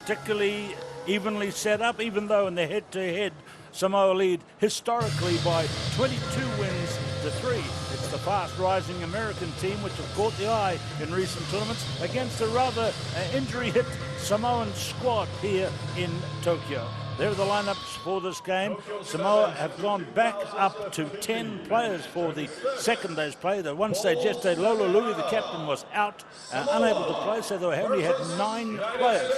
particularly evenly set up, even though in the head-to-head Samoa lead historically by 22 wins to 3. It's the fast-rising American team which have caught the eye in recent tournaments against a rather injury-hit Samoan squad here in Tokyo. There are the lineups for this game. Samoa have gone back up to 10 players for the second day's play. The one stage yesterday, Lola Lui, the captain, was out and unable to play, so they only had 9 players.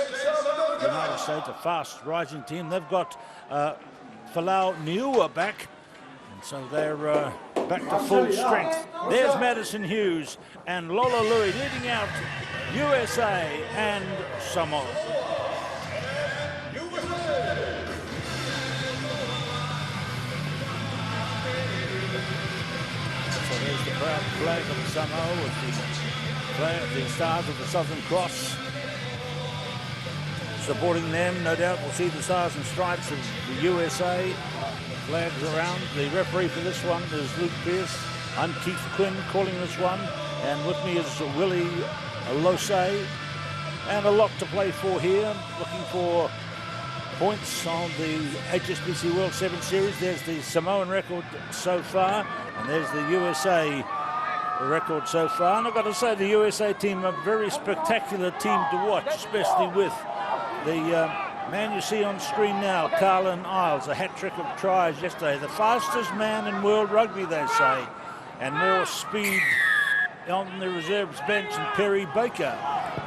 The United States, a fast-rising team. They've got Falau Niua back, and so they're back to full strength. There's Madison Hughes and Lola Lui leading out USA and Samoa. So there's the proud flag of Samoa with the stars of the Southern Cross supporting them. No doubt we'll see the stars and stripes of the USA flags around. The referee for this one is Luke Pierce. I'm Keith Quinn calling this one, and with me is Willie Losay. And a lot to play for here. Looking for points on the HSBC World 7 Series. There's the Samoan record so far, and there's the USA record so far. And I've got to say, the USA team, a very spectacular team to watch, especially with the man you see on screen now, Carlin Isles, a hat-trick of tries yesterday. The fastest man in world rugby, they say, and more speed on the reserves bench than Perry Baker.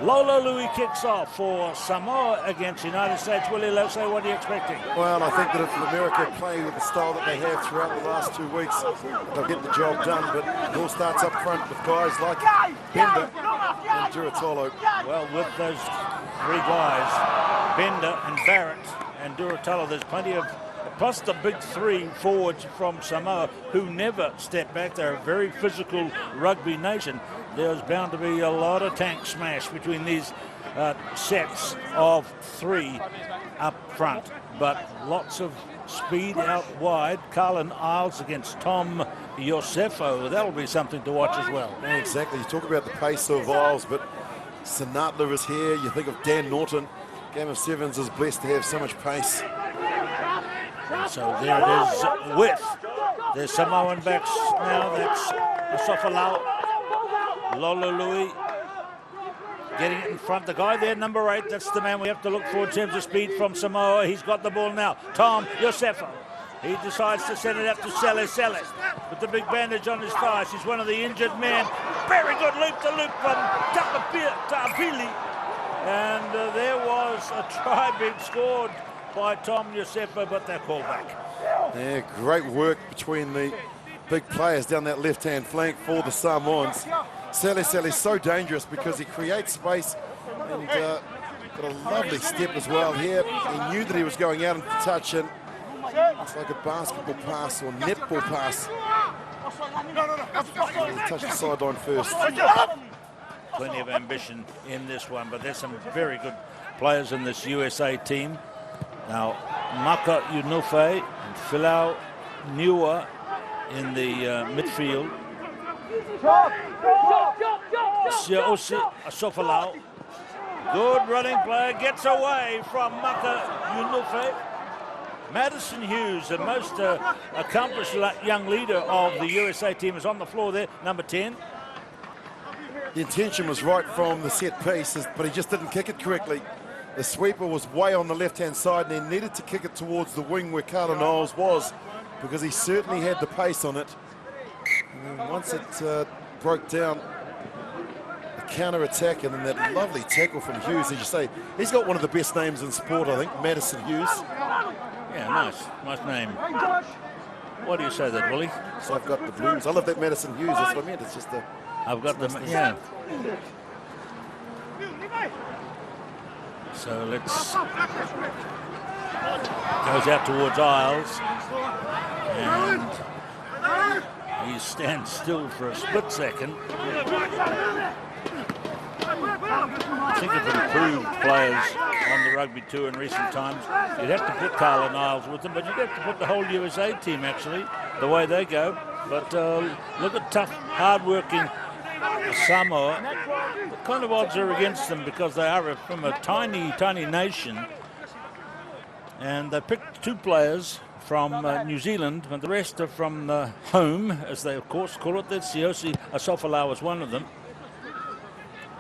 Lola Lui kicks off for Samoa against United States. Willie Losay, what are you expecting? Well, I think that if America play with the style that they have throughout the last 2 weeks, they'll get the job done. But it all starts up front with guys like Bender and Duratolo. Well, with those 3 guys, Bender and Barrett and Duratolo, there's plenty of, plus the big 3 forwards from Samoa who never step back. They're a very physical rugby nation. There's bound to be a lot of tank smash between these sets of 3 up front, but lots of speed out wide. Carlin Isles against Tom Iosefo. That'll be something to watch as well. Yeah, exactly. You talk about the pace of Isles, but Sinatla is here. You think of Dan Norton. Game of Sevens is blessed to have so much pace. And so there it is with the Samoan backs now. That's Asofalau. Lola Lui getting it in front. The guy there, number 8, that's the man we have to look for in terms of speed from Samoa. He's got the ball now. Tom Iosefo. He decides to send it up to Sele with the big bandage on his thighs. He's one of the injured men. Very good loop-to-loop from Tapili. And there was a try being scored by Tom Iosefo, but they're called back. Yeah, great work between the big players down that left-hand flank for the Samoans. Sele is so dangerous because he creates space and got a lovely step as well here. He knew that he was going out into touch, and it's like a basketball pass or netball pass. He touched the sideline first. Plenty of ambition in this one, but there's some very good players in this USA team. Now, Maka Unufe and Falau Niua in the midfield. Siosi Asofalau. Good running play, gets away from Maka Unufe. Madison Hughes, the most accomplished young leader of the USA team, is on the floor there, number 10. The intention was right from the set piece, but he just didn't kick it correctly. The sweeper was way on the left-hand side, and he needed to kick it towards the wing where Carlin Isles was, because he certainly had the pace on it. And once it broke down, the counter-attack, and then that lovely tackle from Hughes, as you say, he's got one of the best names in sport, I think, Madison Hughes. Yeah, nice name. Why do you say that, Willie? So I've got the blues. I love that Madison Hughes, that's what I meant. It's just a... I've got them, yeah. So let's... Goes out towards Isles. And he stands still for a split second. I think of improved players on the rugby tour in recent times. You'd have to put Carlin Isles with them, but you'd have to put the whole USA team, actually, the way they go. But look at tough, hard-working Samoa. the kind of odds are against them because they are from a tiny, tiny nation. And they picked 2 players from New Zealand, and the rest are from home, as they of course call it. That's Siosi Asofalau was one of them.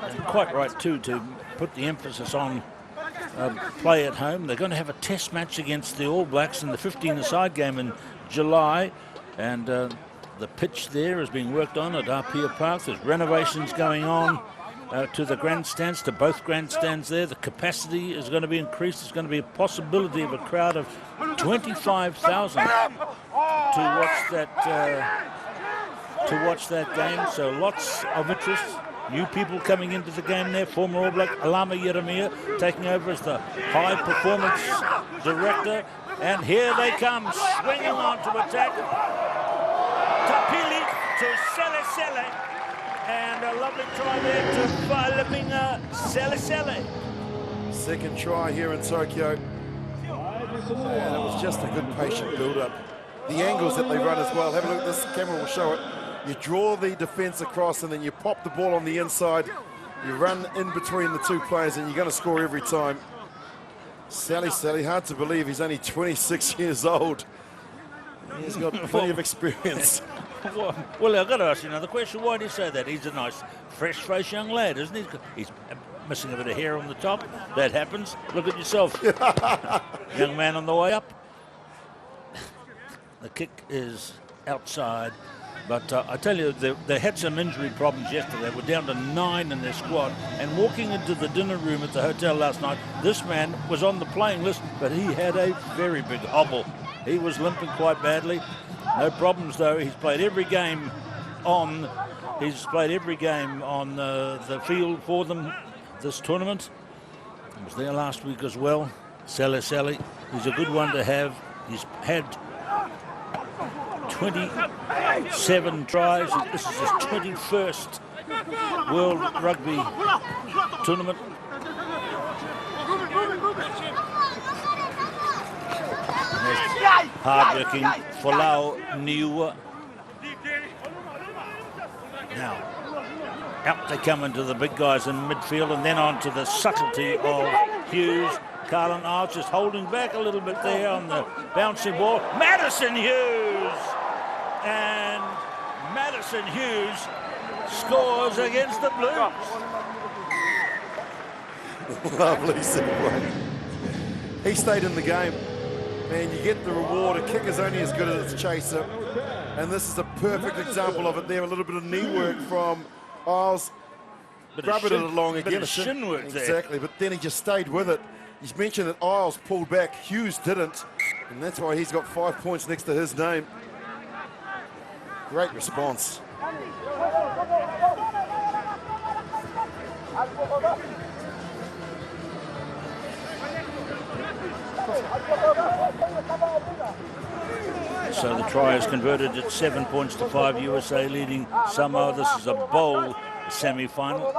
And quite right too, to put the emphasis on play at home. They're going to have a test match against the All Blacks in the 15-a-side game in July, and the pitch there is being worked on at Apia Park. There's renovations going on to the grandstands, to both grandstands there. The capacity is going to be increased. There's going to be a possibility of a crowd of 25,000 to watch that game. So lots of interest. New people coming into the game there. Former All Black Alama Yeremia taking over as the high performance director. And here they come, swinging on to attack. Tapili to Sele. And a lovely try there to Filipina Sele. Second try here in Tokyo. And it was just a good patient build-up. The angles that they run as well. Have a look at this, camera will show it. You draw the defense across and then you pop the ball on the inside. You run in between the 2 players and you're going to score every time. Sally, hard to believe he's only 26 years old. He's got plenty of experience. Well, I've got to ask you another question. Why do you say that? He's a nice, fresh-faced young lad, isn't he? He's missing a bit of hair on the top. That happens. Look at yourself. Young man on the way up. The kick is outside. But I tell you, they had some injury problems yesterday. They were down to 9 in their squad. And walking into the dinner room at the hotel last night, this man was on the playing list, but he had a very big hobble. He was limping quite badly. No problems, though. He's played every game on the field for them this tournament. He was there last week as well. Sele. He's a good one to have. He's had 27 tries. This is his 21st World Rugby tournament. Hard-working Folau Niua. Now, out they come into the big guys in midfield, and then on to the subtlety of Hughes. Carlin Isles just holding back a little bit there on the bouncing ball. Madison Hughes! And Madison Hughes scores against the Blues. Lovely segue. He stayed in the game. And you get the reward. A kick is only as good as its chaser. And this is a perfect example of it there. A little bit of knee work from Isles. Rubbing it along again. A shin work there. Exactly, but then he just stayed with it. He's mentioned that Isles pulled back. Hughes didn't. And that's why he's got 5 points next to his name. Great response. So the try is converted at 7 points to 5. USA leading Samoa. This is a bowl semi-final.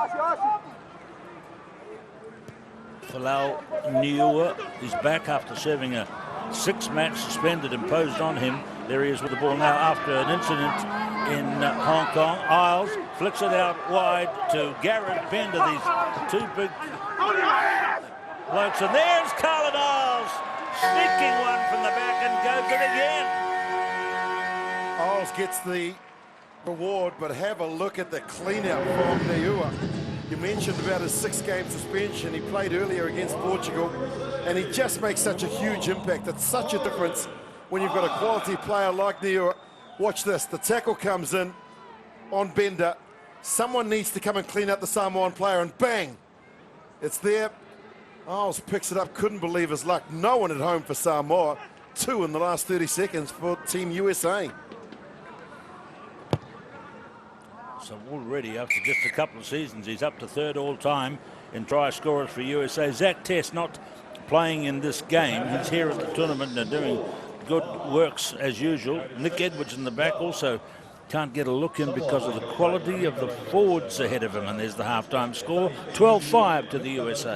Folau Niua is back after serving a 6-match suspended imposed on him. There he is with the ball now after an incident in Hong Kong. Isles flicks it out wide to Garrett Bender. These 2 big blokes. And there's Carlin Isles sneaking one from the back and goes it again. Isles gets the reward, but have a look at the clean-out from Niua. You mentioned about his 6-game suspension. He played earlier against Portugal, and he just makes such a huge impact. It's such a difference when you've got a quality player like Niua. Watch this. The tackle comes in on Bender. Someone needs to come and clean up the Samoan player, and bang! It's there. Isles picks it up. Couldn't believe his luck. No one at home for Samoa. 2 in the last 30 seconds for Team USA. So already, after just a couple of seasons, he's up to 3rd all-time in try scorers for USA. Zach Test not playing in this game. He's here at the tournament and doing good works as usual. Nick Edwards in the back also can't get a look in because of the quality of the forwards ahead of him. And there's the halftime score, 12-5 to the USA.